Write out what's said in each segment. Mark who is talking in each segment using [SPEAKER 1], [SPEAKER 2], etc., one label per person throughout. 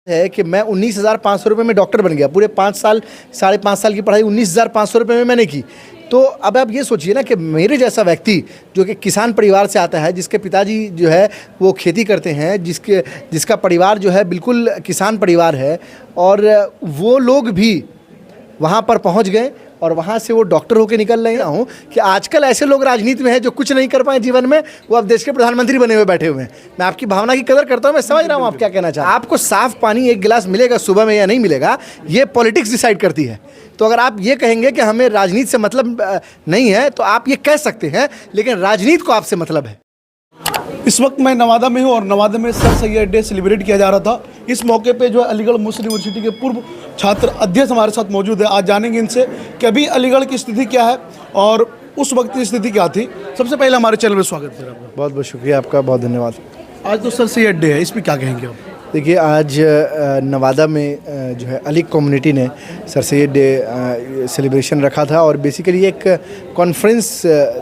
[SPEAKER 1] है कि मैं 19,500 रुपये में डॉक्टर बन गया। पूरे 5 साल 5.5 साल की पढ़ाई 19,500 रुपये में मैंने की। तो अब आप ये सोचिए ना कि मेरे जैसा व्यक्ति जो कि किसान परिवार से आता है, जिसके पिताजी जो है वो खेती करते हैं, जिसका परिवार जो है बिल्कुल किसान परिवार है, और वो लोग भी वहाँ पर पहुँच गए और वहाँ से वो डॉक्टर होकर निकल रहे हूँ कि आजकल ऐसे लोग राजनीति में हैं जो कुछ नहीं कर पाए जीवन में, वो अब देश के प्रधानमंत्री बने हुए बैठे हुए हैं। मैं आपकी भावना की कदर करता हूँ, मैं समझ रहा हूँ आप क्या कहना चाहते हैं। आपको साफ पानी एक गिलास मिलेगा सुबह में या नहीं मिलेगा, ये पॉलिटिक्स डिसाइड करती है। तो अगर आप ये कहेंगे कि हमें राजनीति से मतलब नहीं है तो आप ये कह सकते हैं, लेकिन राजनीति को आपसे मतलब है।
[SPEAKER 2] इस वक्त मैं नवादा में हूँ और नवादा में सर सैयद डे सेलिब्रेट किया जा रहा था। इस मौके पे जो है अलीगढ़ मुस्लिम यूनिवर्सिटी के पूर्व छात्र अध्यक्ष हमारे साथ मौजूद है। आज जानेंगे इनसे कि अभी अलीगढ़ की स्थिति क्या है और उस वक्त की स्थिति क्या थी। सबसे पहले हमारे चैनल में स्वागत है आपका।
[SPEAKER 1] बहुत बहुत शुक्रिया आपका, बहुत धन्यवाद।
[SPEAKER 2] आज तो सर सैयद डे है, इस पर क्या कहेंगे आप?
[SPEAKER 1] देखिए, आज नवादा में जो है अलीग कम्युनिटी ने सर सैयद डे सेलिब्रेशन रखा था और बेसिकली एक कॉन्फ्रेंस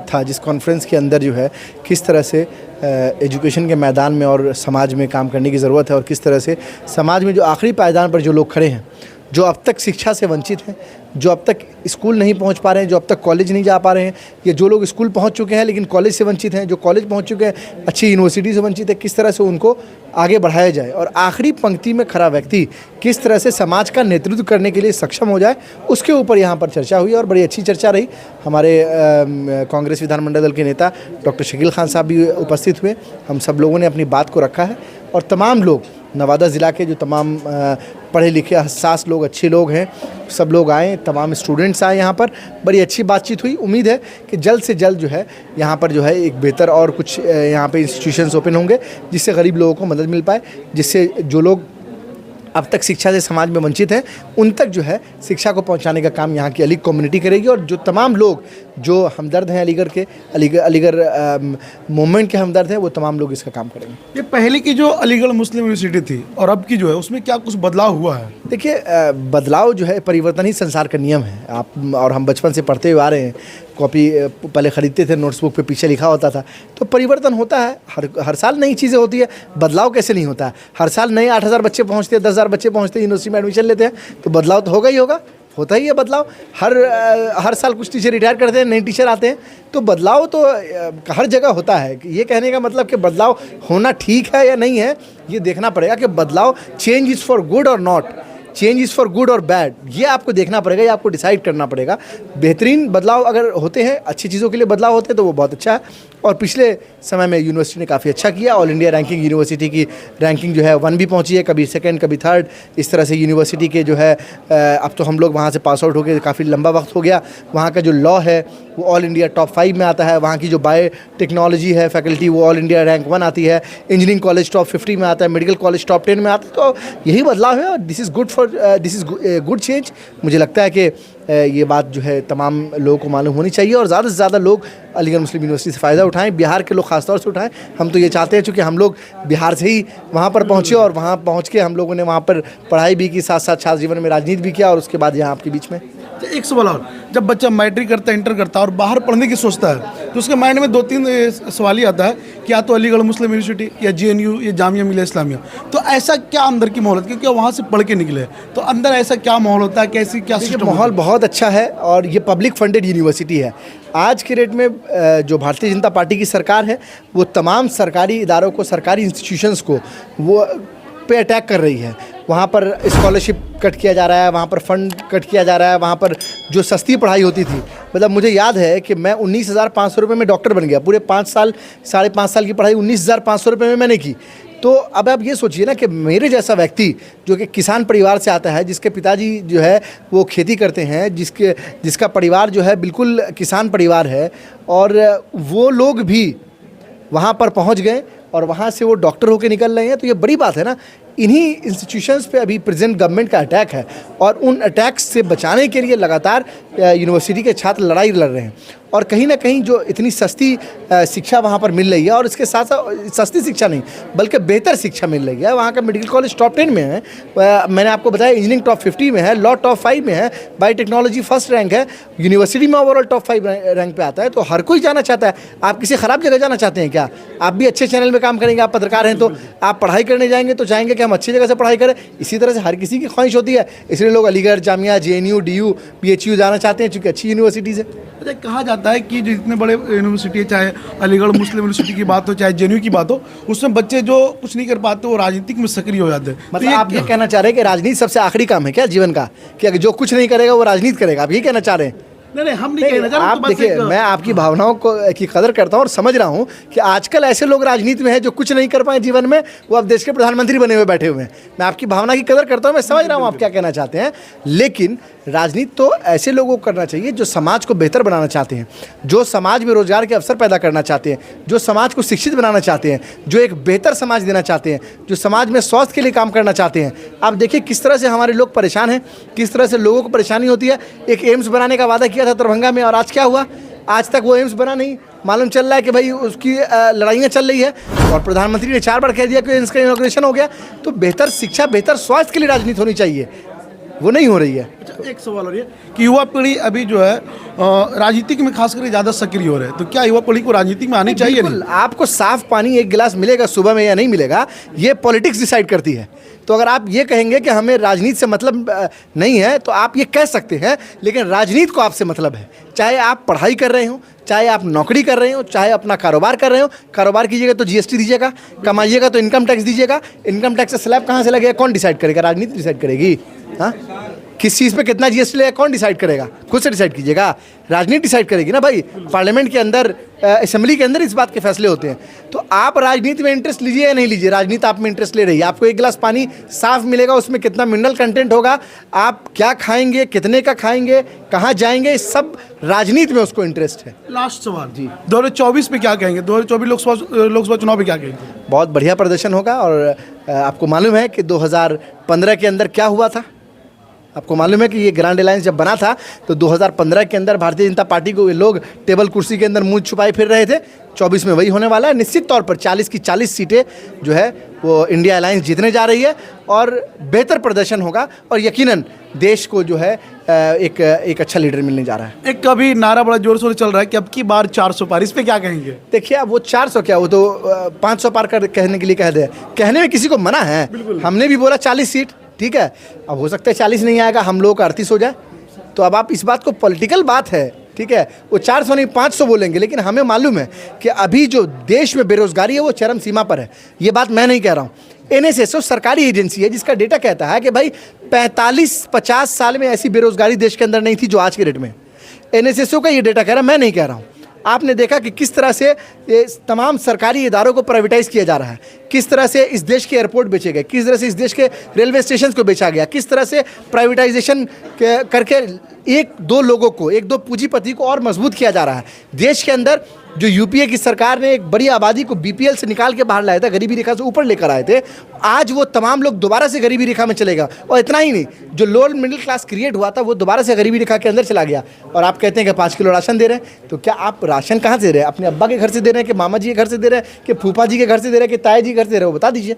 [SPEAKER 1] था, जिस कॉन्फ्रेंस के अंदर जो है किस तरह से एजुकेशन के मैदान में और समाज में काम करने की ज़रूरत है और किस तरह से समाज में जो आखिरी पायदान पर जो लोग खड़े हैं, जो अब तक शिक्षा से वंचित हैं, जो अब तक स्कूल नहीं पहुंच पा रहे हैं, जो अब तक कॉलेज नहीं जा पा रहे हैं, या जो लोग स्कूल पहुंच चुके हैं लेकिन कॉलेज से वंचित हैं, जो कॉलेज पहुंच चुके हैं अच्छी यूनिवर्सिटी से वंचित है, किस तरह से उनको आगे बढ़ाया जाए और आखिरी पंक्ति में खड़ा व्यक्ति किस तरह से समाज का नेतृत्व करने के लिए सक्षम हो जाए, उसके ऊपर यहाँ पर चर्चा हुई और बड़ी अच्छी चर्चा रही। हमारे कांग्रेस विधानमंडल दल के नेता डॉक्टर शकील खान साहब भी उपस्थित हुए। हम सब लोगों ने अपनी बात को रखा है और तमाम लोग, नवादा ज़िला के जो तमाम पढ़े लिखे हसास लोग, अच्छे लोग हैं, सब लोग आए, तमाम स्टूडेंट्स आए यहाँ पर। बड़ी अच्छी बातचीत हुई। उम्मीद है कि जल्द से जल्द जो है यहाँ पर जो है एक बेहतर और कुछ यहाँ पे इंस्टीट्यूशंस ओपन होंगे, जिससे गरीब लोगों को मदद मिल पाए, जिससे जो लोग अब तक शिक्षा से समाज में वंचित हैं उन तक जो है शिक्षा को पहुंचाने का काम यहाँ की अलीग कम्युनिटी करेगी। और जो तमाम लोग जो हमदर्द हैं अलीगढ़ के, अलीगढ़ मूवमेंट के हमदर्द हैं, वो तमाम लोग इसका काम करेंगे।
[SPEAKER 2] ये पहले की जो अलीगढ़ मुस्लिम यूनिवर्सिटी थी और अब की जो है, उसमें क्या कुछ बदलाव हुआ है?
[SPEAKER 1] देखिए, बदलाव जो है, परिवर्तन ही संसार का नियम है। आप और हम बचपन से पढ़ते हुए आ रहे हैं, कॉपी पहले ख़रीदते थे, नोट्सबुक पे पीछे लिखा होता था। तो परिवर्तन होता है, हर साल नई चीज़ें होती है। बदलाव कैसे नहीं होता है? हर साल नए 8,000 बच्चे पहुँचते हैं, 10,000 बच्चे पहुँचते हैं, यूनिवर्सिटी में एडमिशन लेते हैं, तो बदलाव तो होगा ही होगा, होता ही है बदलाव। हर साल कुछ टीचर रिटायर करते हैं, नए टीचर आते हैं, तो बदलाव तो हर जगह होता है। ये कहने का मतलब कि बदलाव होना ठीक है या नहीं है, ये देखना पड़ेगा कि बदलाव चेंज इज़ फॉर गुड और not, change is for good और बैड, ये आपको देखना पड़ेगा, ये आपको डिसाइड करना पड़ेगा। बेहतरीन बदलाव अगर होते हैं, अच्छी चीज़ों के लिए बदलाव होते हैं, तो वो बहुत अच्छा है। और पिछले समय में यूनिवर्सिटी ने काफ़ी अच्छा किया। ऑल इंडिया रैंकिंग, यूनिवर्सिटी की रैंकिंग जो है 1 भी पहुंची है, कभी 2nd कभी 3rd। इस तरह से यूनिवर्सिटी के जो है अब तो हम लोग वहाँ से पास आउट हो गए, काफ़ी लंबा वक्त हो गया। वहाँ का जो लॉ है वो ऑल इंडिया टॉप 5 में आता है। वहाँ की जो बायोटेक्नोलॉजी है फैकल्टी, वो ऑल इंडिया रैंक 1 आती है। इंजीनियरिंग कॉलेज टॉप 50 में आता है, मेडिकल कॉलेज टॉप 10 में आता है। तो यही बदलाव है और दिस इज़ गुड चेंज। मुझे लगता है कि ये बात जो है तमाम लोगों को मालूम होनी चाहिए और ज़्यादा से ज़्यादा लोग अलीगढ़ मुस्लिम यूनिवर्सिटी से फ़ायदा उठाएं, बिहार के लोग ख़ासतौर से उठाएं। हम तो ये चाहते हैं, चूँकि हम लोग बिहार से ही वहाँ पर पहुँचे और वहाँ पहुँच के हम लोगों ने वहाँ पर पढ़ाई भी की, साथ साथ छात्र जीवन में राजनीति भी किया और उसके बाद यहाँ आपके बीच में।
[SPEAKER 2] एक सवाल और, जब बच्चा मैट्रिक करता है, इंटर करता है और बाहर पढ़ने की सोचता है, तो उसके माइंड में 2-3 सवाल ही आता है कि या तो अलीगढ़ मुस्लिम यूनिवर्सिटी या JNU या जामिया मिलिया इस्लामिया। तो ऐसा क्या अंदर की माहौल है, क्योंकि वहाँ से पढ़ के निकले, तो अंदर ऐसा क्या माहौल होता है, कैसी क्या सिस्टम?
[SPEAKER 1] माहौल बहुत अच्छा है और ये पब्लिक फंडेड यूनिवर्सिटी है। आज के डेट में जो भारतीय जनता पार्टी की सरकार है, वो तमाम सरकारी इदारों को, सरकारी इंस्टीट्यूशंस को वो पे अटैक कर रही है। वहाँ पर स्कॉलरशिप कट किया जा रहा है, वहाँ पर फंड कट किया जा रहा है, वहाँ पर जो सस्ती पढ़ाई होती थी, मतलब मुझे याद है कि मैं 19,500 रुपये में डॉक्टर बन गया। पूरे 5 साल 5.5 साल की पढ़ाई 19,500 रुपये में मैंने की। तो अब आप ये सोचिए ना कि मेरे जैसा व्यक्ति जो कि किसान परिवार से आता है, जिसके पिताजी जो है वो खेती करते हैं, जिसका परिवार जो है बिल्कुल किसान परिवार है, और वो लोग भी वहाँ पर पहुँच गए और वहाँ से वो डॉक्टर होकर निकल रहे हैं, तो ये बड़ी बात है ना। इन्हीं इंस्टीट्यूशंस पे अभी प्रेजेंट गवर्नमेंट का अटैक है और उन अटैक्स से बचाने के लिए लगातार यूनिवर्सिटी के छात्र लड़ाई लड़ रहे हैं। और कहीं ना कहीं जो इतनी सस्ती शिक्षा वहाँ पर मिल रही है, और इसके साथ साथ सस्ती शिक्षा नहीं बल्कि बेहतर शिक्षा मिल रही है। वहाँ का मेडिकल कॉलेज टॉप 10 में है, मैंने आपको बताया, इंजीनियरिंग टॉप 50 में है, लॉ टॉप 5 में है, बायोटेक्नोलॉजी फर्स्ट रैंक है, यूनिवर्सिटी में ओवरऑल टॉप 5 रैंक पे आता है। तो हर कोई जाना चाहता है। आप किसी ख़राब जगह जाना चाहते हैं क्या? आप भी अच्छे चैनल में काम करेंगे, आप पत्रकार हैं, तो आप पढ़ाई करने जाएंगे तो चाहेंगे कि कि हम अच्छी जगह से पढ़ाई करें। इसी तरह से हर किसी की ख्वाहिश होती है, इसलिए लोग Aligarh, Jamia, JNU, DU, PHU जाना चाहते हैं, चूँकि अच्छी यूनिवर्सिटीज़ है।
[SPEAKER 2] अच्छा, कहा जाता है कि जितने बड़े यूनिवर्सिटी है, चाहे अलीगढ़ मुस्लिम यूनिवर्सिटी की बात हो, चाहे JNU की बात हो, उसमें बच्चे जो कुछ नहीं कर पाते वो राजनीतिक में सक्रिय हो जाते हैं।
[SPEAKER 1] मतलब आप ये कहना चाह रहे हैं कि राजनीति सबसे आखिरी काम है क्या जीवन का, कि अगर जो कुछ नहीं करेगा वो राजनीति करेगा, आप ये कहना चाह रहे हैं?
[SPEAKER 2] नहीं, हम नहीं कहना चाह रहे।
[SPEAKER 1] आप देखिए, मैं आपकी भावनाओं की कदर करता हूँ और समझ रहा हूँ कि आजकल ऐसे लोग राजनीति में हैं जो कुछ नहीं कर पाए जीवन में, वो अब देश के प्रधानमंत्री बने हुए बैठे हुए हैं। मैं आपकी भावना की कदर करता हूँ, मैं समझ रहा हूँ आप क्या कहना चाहते हैं, लेकिन राजनीति तो ऐसे लोगों को करना चाहिए जो समाज को बेहतर बनाना चाहते हैं, जो समाज में रोजगार के अवसर पैदा करना चाहते हैं, जो समाज को शिक्षित बनाना चाहते हैं, जो एक बेहतर समाज देना चाहते हैं, जो समाज में स्वास्थ्य के लिए काम करना चाहते हैं। आप देखिए किस तरह से हमारे लोग परेशान हैं, किस तरह से लोगों को परेशानी होती है। एक एम्स बनाने का वादा किया था दरभंगा में, और आज क्या हुआ? आज तक वो एम्स बना नहीं। मालूम चल रहा है कि भाई उसकी लड़ाइयाँ चल रही है, और प्रधानमंत्री ने 4 बार कह दिया कि एम्स का इनॉग्रेशन हो गया। तो बेहतर शिक्षा, बेहतर स्वास्थ्य के लिए राजनीति होनी चाहिए, वो नहीं हो रही है।
[SPEAKER 2] अच्छा, एक सवाल और ये कि युवा पीढ़ी अभी जो है राजनीतिक में खास करके ज़्यादा सक्रिय हो रहे हैं, तो क्या युवा पीढ़ी को राजनीति में आनी चाहिए?
[SPEAKER 1] बिल्कुल, आपको साफ पानी 1 गिलास मिलेगा सुबह में या नहीं मिलेगा, ये पॉलिटिक्स डिसाइड करती है। तो अगर आप ये कहेंगे कि हमें राजनीति से मतलब नहीं है, तो आप ये कह सकते हैं, लेकिन राजनीति को आपसे मतलब है। चाहे आप पढ़ाई कर रहे हो, चाहे आप नौकरी कर रहे हो, चाहे अपना कारोबार कर रहे हो। कारोबार कीजिएगा तो GST दीजिएगा, कमाइएगा तो इनकम टैक्स दीजिएगा। इनकम टैक्स का स्लैब कहाँ से लगेगा, कौन डिसाइड करेगा? राजनीति डिसाइड करेगी। हाँ, किस चीज़ पे कितना GST लगेगा कौन डिसाइड करेगा? खुद से डिसाइड कीजिएगा, राजनीति डिसाइड करेगी ना भाई। पार्लियामेंट के अंदर, असेंबली के अंदर इस बात के फैसले होते हैं। तो आप राजनीति में इंटरेस्ट लीजिए या नहीं लीजिए, राजनीति आप में इंटरेस्ट ले रही है। आपको 1 गिलास पानी साफ मिलेगा, उसमें कितना मिनरल कंटेंट होगा, आप क्या खाएंगे, कितने का खाएंगे, कहाँ जाएंगे, सब राजनीति में उसको इंटरेस्ट है।
[SPEAKER 2] लास्ट सवाल जी, 2024 पे क्या कहेंगे? 2024 लोकसभा चुनाव पे क्या कहेंगे?
[SPEAKER 1] बहुत बढ़िया प्रदर्शन होगा। और आपको मालूम है कि 2015 के अंदर क्या हुआ था? आपको मालूम है कि ये ग्रैंड अलायंस जब बना था तो 2015 के अंदर भारतीय जनता पार्टी को ये लोग टेबल कुर्सी के अंदर मुंह छुपाए फिर रहे थे। 24 में वही होने वाला है। निश्चित तौर पर 40 की 40 सीटें जो है वो इंडिया अलायंस जीतने जा रही है, और बेहतर प्रदर्शन होगा, और यकीनन देश को जो है एक अच्छा लीडर मिलने जा रहा है।
[SPEAKER 2] एक कभी नारा बड़ा जोर शोर चल रहा है कि अब की बार 400 पार, इस पे क्या कहेंगे?
[SPEAKER 1] देखिए, अब वो 400 क्या, वो तो 500 पार कर कहने के लिए कह दे, कहने में किसी को मना है। हमने भी बोला 40 सीट, ठीक है। अब हो सकता है 40 नहीं आएगा, हम लोग का 38 हो जाए। तो अब आप इस बात को, पॉलिटिकल बात है, ठीक है, वो 400 नहीं 500 बोलेंगे, लेकिन हमें मालूम है कि अभी जो देश में बेरोजगारी है वो चरम सीमा पर है। ये बात मैं नहीं कह रहा हूँ। NSSO सरकारी एजेंसी है जिसका डेटा कहता है कि भाई 45-50 साल में ऐसी बेरोजगारी देश के अंदर नहीं थी जो आज के डेट में। NSSO का ये डेटा कह रहा है, मैं नहीं कह रहा हूँ। आपने देखा कि किस तरह से ये तमाम सरकारी इदारों को प्राइवेटाइज किया जा रहा है, किस तरह से इस देश के एयरपोर्ट बेचे गए, किस तरह से इस देश के रेलवे स्टेशन को बेचा गया, किस तरह से प्राइवेटाइजेशन करके 1-2 लोगों को, 1-2 पूंजीपति को और मजबूत किया जा रहा है। देश के अंदर जो UPA की सरकार ने एक बड़ी आबादी को BPL से निकाल के बाहर लाया था, गरीबी रेखा से ऊपर लेकर आए थे, आज वो तमाम लोग दोबारा से गरीबी रेखा में चलेगा। और इतना ही नहीं, जो लोअर मिडिल क्लास क्रिएट हुआ था वो दोबारा से गरीबी रेखा के अंदर चला गया। और आप कहते हैं कि 5 किलो राशन दे रहे हैं, तो क्या आप राशन कहाँ से दे रहे हैं? अपने अब्बा के घर से दे रहे हैं, कि मामा जी के घर से दे रहे हैं, कि फूफा जी के घर से दे रहे हैं, कि ताया जी के घर से दे रहे हैं? वो बता दीजिए।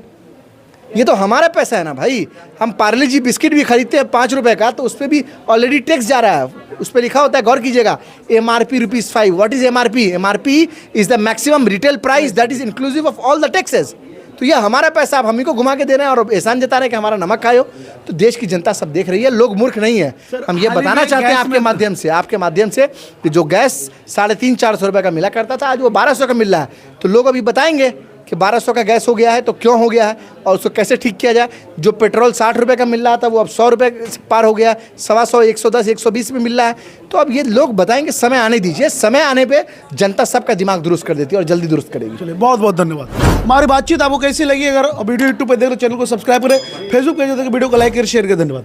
[SPEAKER 1] ये तो हमारा पैसा है ना भाई। हम पार्ले जी बिस्किट भी खरीदते हैं 5 रुपए का, तो उस पर भी ऑलरेडी टैक्स जा रहा है। उस पर लिखा होता है, गौर कीजिएगा, MRP ₹5। What is MRP? MRP is the maximum retail price that is inclusive of all the taxes. तो ये हमारा पैसा आप हम ही को घुमा के दे रहे हैं और एहसान जता रहे हैं कि हमारा नमक खाओ। तो देश की जनता सब देख रही है, लोग मूर्ख नहीं है। हम ये बताना चाहते हैं आपके माध्यम से कि जो गैस 350-400 रुपये का मिला करता था, आज वो 1200 का मिल रहा है। तो लोग अभी बताएंगे कि 1200 का गैस हो गया है तो क्यों हो गया है और उसको कैसे ठीक किया जाए। जो पेट्रोल 60 रुपये का मिल रहा था वो अब 100 रुपये पार हो गया, 125, 110, 120 में मिल रहा है। तो अब ये लोग बताएंगे, समय आने दीजिए। समय आने पे जनता सबका दिमाग दुरुस्त कर देती है और जल्दी दुरुस्त करेगी।
[SPEAKER 2] चलिए, बहुत बहुत धन्यवाद। हमारी बातचीत आपको कैसी लगी? अगर वीडियो यूट्यूब पर देख रहे चैनल को सब्सक्राइब करें, फेसबुक पेज देख वीडियो को लाइक करें, शेयर करें। धन्यवाद।